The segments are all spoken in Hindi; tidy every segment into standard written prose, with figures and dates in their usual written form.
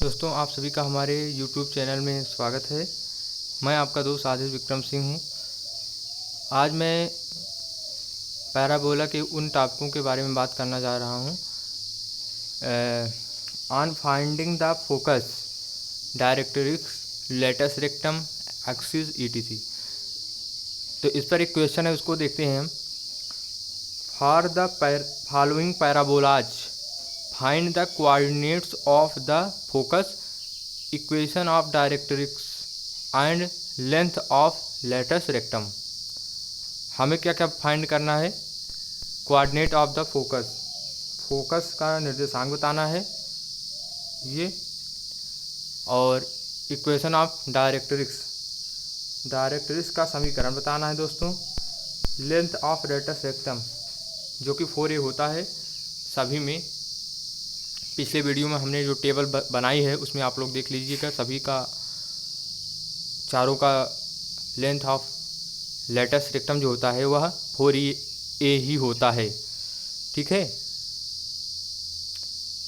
दोस्तों, आप सभी का हमारे YouTube चैनल में स्वागत है। मैं आपका दोस्त आदित्य विक्रम सिंह हूँ। आज मैं पैराबोला के उन टॉपिकों के बारे में बात करना जा रहा हूँ। On finding the focus, directrix, latus rectum, axis ETC. तो इस पर एक क्वेश्चन है, उसको देखते हैं हम। For the following parabolas find the coordinates of the focus, equation of directrix and length of latus rectum. हमें क्या क्या फाइंड करना है? Coordinate of the focus, focus का निर्देशांक बताना है ये, और इक्वेशन ऑफ डायरेक्ट्रिक्स, डायरेक्ट्रिक्स का समीकरण बताना है दोस्तों। लेंथ ऑफ लेटस रेक्टम जो कि 4a होता है सभी में। पिछले वीडियो में हमने जो टेबल बनाई है उसमें आप लोग देख लीजिएगा, सभी का चारों का लेंथ ऑफ लेटस रेक्टम जो होता है वह 4a ही होता है। ठीक है,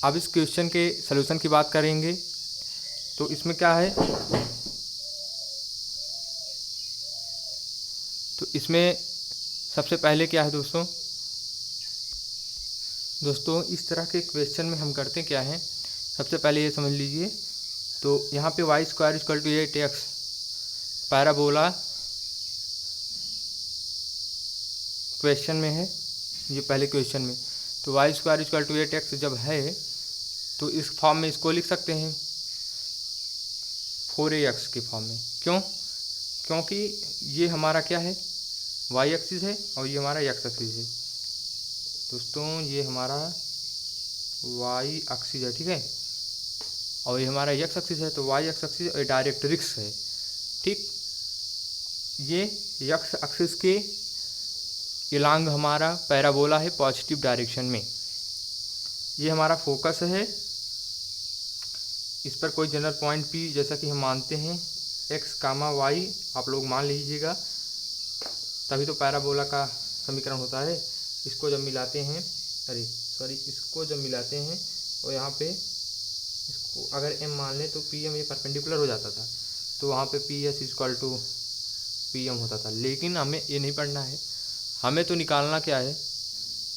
अब इस क्वेश्चन के सलूशन की बात करेंगे। तो इसमें क्या है, तो इसमें सबसे पहले क्या है दोस्तों, इस तरह के क्वेश्चन में हम करते क्या हैं, सबसे पहले ये समझ लीजिए। तो यहाँ पे Y square equal to 8x parabola question में है, ये पहले क्वेश्चन में। तो Y square equal to 8x जब है तो इस फॉर्म में इसको लिख सकते हैं 4ax के फॉर्म में। क्यों? क्योंकि ये हमारा क्या है, वाई एक्सिस है और ये हमारा एक्स एक्सिस है दोस्तों। ये हमारा वाई एक्सिस है, ठीक है, और ये हमारा एक्स एक्सिस है। तो वाई एक्स एक्सिस और डायरेक्ट्रिक्स है, ठीक। ये एक्स एक्सिस के इलांग हमारा पैराबोला है पॉजिटिव डायरेक्शन में। ये हमारा फोकस है, इस पर कोई जनरल पॉइंट पी जैसा कि हम मानते हैं एक्स कामा वाई आप लोग मान लीजिएगा, तभी तो पैराबोला का समीकरण होता है। इसको जब मिलाते हैं, इसको जब मिलाते हैं और यहाँ पे इसको अगर m मान लें तो पी एम ये परपेंडिकुलर हो जाता था, तो वहाँ पे P S equal to P M होता था। लेकिन हमें ये नहीं पढ़ना है, हमें तो निकालना क्या है,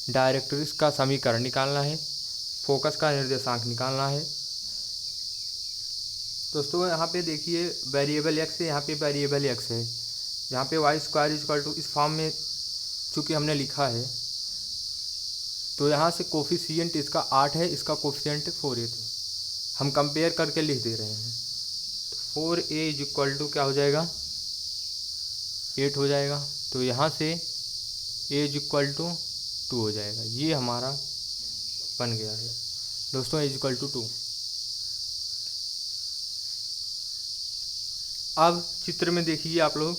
डायरेक्ट्रिक्स का समीकरण निकालना है, फोकस का निर्देशांक निकालना है दोस्तों। यहाँ पे देखिए वेरिएबल एक्स है, यहाँ पे वेरिएबल एक्स है, यहाँ पे वाई स्क्वायर इक्वल टू इस फॉर्म में चूँकि हमने लिखा है तो यहाँ से कोफिशिएंट इसका 8 है, इसका कोफिशिएंट 4a थे, हम कंपेयर करके लिख दे रहे हैं। तो 4a इज इक्वल टू क्या हो जाएगा, 8 हो जाएगा। तो यहाँ से a इज इक्वल टू 2 हो जाएगा। ये हमारा बन गया है दोस्तों, a इज इक्वल टू 2। अब चित्र में देखिए आप लोग,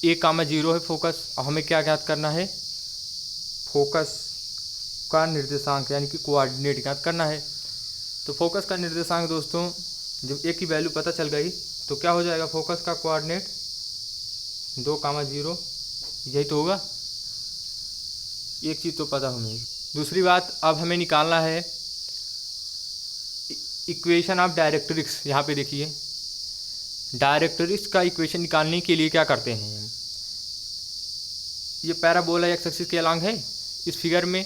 a,0 है फोकस, और हमें क्या ज्ञात करना है, फोकस का निर्देशांक यानी कि कोऑर्डिनेट ज्ञात करना है। तो फोकस का निर्देशांक दोस्तों जब a की वैल्यू पता चल गई तो क्या हो जाएगा, फोकस का कोऑर्डिनेट 2,0, यही तो होगा। एक चीज़ तो पता हमें। दूसरी बात, अब हमें निकालना है इक्वेशन ऑफ डायरेक्ट्रिक्स। यहाँ पे देखिए डायरेक्ट्रिक्स का इक्वेशन निकालने के लिए क्या करते हैं हम, ये पैराबोला एक्स एक्सिस के अलांग है। इस फिगर में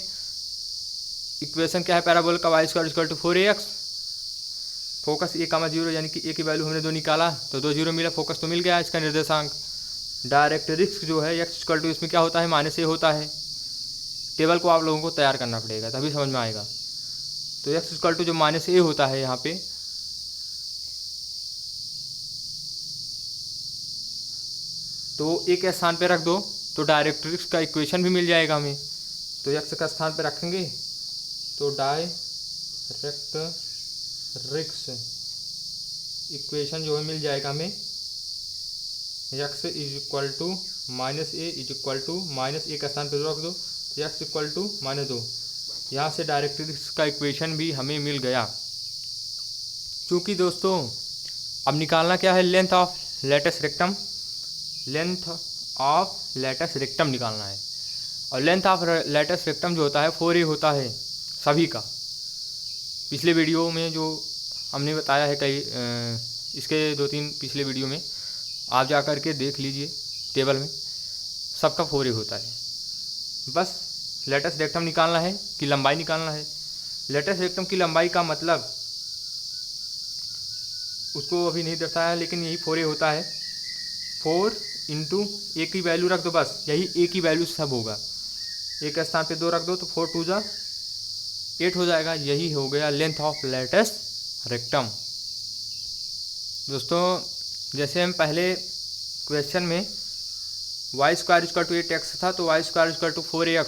इक्वेशन क्या है पैराबोला का, Y square equal to 4ax, focus a,0 यानी कि a की वैल्यू हमने 2 निकाला तो 2 0 मिला, फोकस तो मिल गया इसका निर्देशांक। डायरेक्ट्रिक्स जो है x इक्वल टू इसमें क्या होता है, -a होता है। टेबल को आप लोगों को तैयार करना पड़ेगा तभी समझ में आएगा। तो x इक्वल टू जो -a होता है यहाँ पे, तो एक स्थान पे रख दो तो डायरेक्ट्रिक्स का इक्वेशन भी मिल जाएगा हमें। तो x का स्थान पे रखेंगे तो डायरेक्ट्रिक्स इक्वेशन जो है मिल जाएगा हमें, x is equal to -a is equal to -a का स्थान पे रख दो तो x इक्वल टू -2। यहाँ से डायरेक्ट्रिक्स का इक्वेशन भी हमें मिल गया। चूँकि दोस्तों अब निकालना क्या है, length of latus rectum, length of latus rectum निकालना है। और लेंथ ऑफ लेटस रेक्टम जो होता है 4a होता है सभी का। पिछले वीडियो में जो हमने बताया है कई इसके 2-3 पिछले वीडियो में आप जा कर के देख लीजिए, टेबल में सबका 4a होता है। बस लेटस रेक्टम निकालना है कि लंबाई निकालना है। लेटस रेक्टम की लंबाई का मतलब उसको अभी नहीं दर्शाया, लेकिन यही 4a होता है। 4 इंटू ए की वैल्यू रख दो, बस यही ए की वैल्यू सब होगा। एक स्थान पे 2 रख दो तो 4 2 जा 8 हो जाएगा। यही हो गया लेंथ ऑफ लेटस रेक्टम। दोस्तों जैसे हम पहले क्वेश्चन में Y square equal to 8x था, तो Y square equal to 4ax,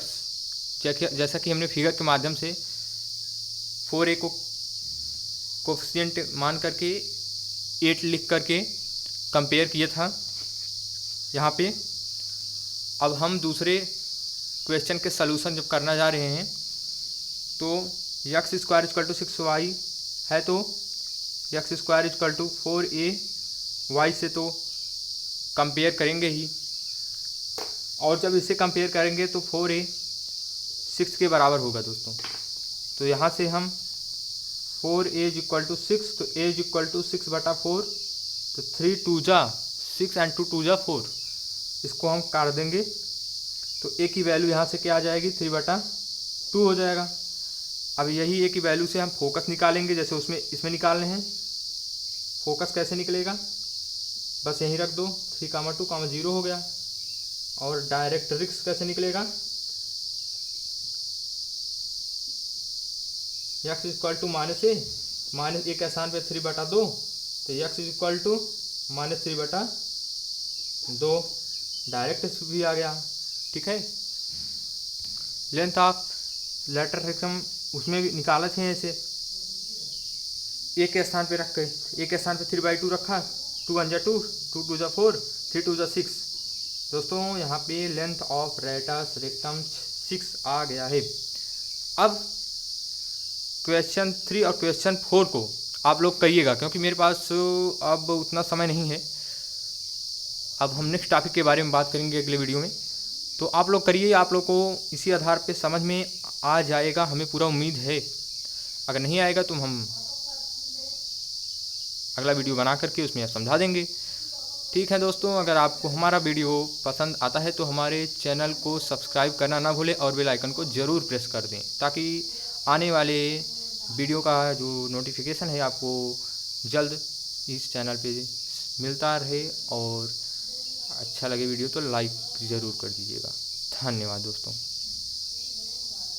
जैसा कि हमने फिगर के माध्यम से 4a को कोफिशिएंट मान करके 8 लिख करके कंपेयर किया था यहाँ पे। अब हम दूसरे क्वेश्चन के सलूशन जब करना जा रहे हैं तो X square equal to 6y है, तो X square equal to 4a y से तो कंपेयर करेंगे ही, और जब इसे कंपेयर करेंगे तो 4a 6 के बराबर होगा दोस्तों। तो यहाँ से हम 4a इक्वल टू 6, तो a इक्वल टू 6/4, तो 3 2 जा 6 एंड 2 2 जा 4, इसको हम काट देंगे तो a की वैल्यू यहाँ से क्या आ जाएगी 3/2 हो जाएगा। अब यही a की वैल्यू से हम फोकस निकालेंगे, जैसे उसमें इसमें निकालने हैं। फोकस कैसे निकलेगा, बस यहीं रख दो, 3, 2, 0 हो गया। और डायरेक्ट्रिक्स कैसे निकलेगा, x इक्वल टू -a के स्थान पे 3/2, तो x इक्वल टू -3/2 डायरेक्ट भी आ गया। ठीक है, लेंथ ऑफ लेटर रेक्टम उसमें भी निकाले थे ऐसे, a के स्थान पे रख के, a के स्थान पे 3/2 रखा, 2 1 जा 2, 2 2 जा 4, 3 2 जा 6। दोस्तों यहाँ पे लेंथ ऑफ लेटस रेक्टम 6 आ गया है। अब क्वेश्चन 3 और क्वेश्चन 4 को आप लोग करिएगा, क्योंकि मेरे पास अब उतना समय नहीं है। अब हम नेक्स्ट टॉपिक के बारे में बात करेंगे अगले वीडियो में, तो आप लोग करिए, आप लोग को इसी आधार पे समझ में आ जाएगा, हमें पूरा उम्मीद है। अगर नहीं आएगा तो हम अगला वीडियो बना करके उसमें आप समझा देंगे। ठीक है दोस्तों, अगर आपको हमारा वीडियो पसंद आता है तो हमारे चैनल को सब्सक्राइब करना ना भूलें और बेल आइकन को ज़रूर प्रेस कर दें, ताकि आने वाले वीडियो का जो नोटिफिकेशन है आपको जल्द इस चैनल पे मिलता रहे। और अच्छा लगे वीडियो तो लाइक ज़रूर कर दीजिएगा। धन्यवाद दोस्तों।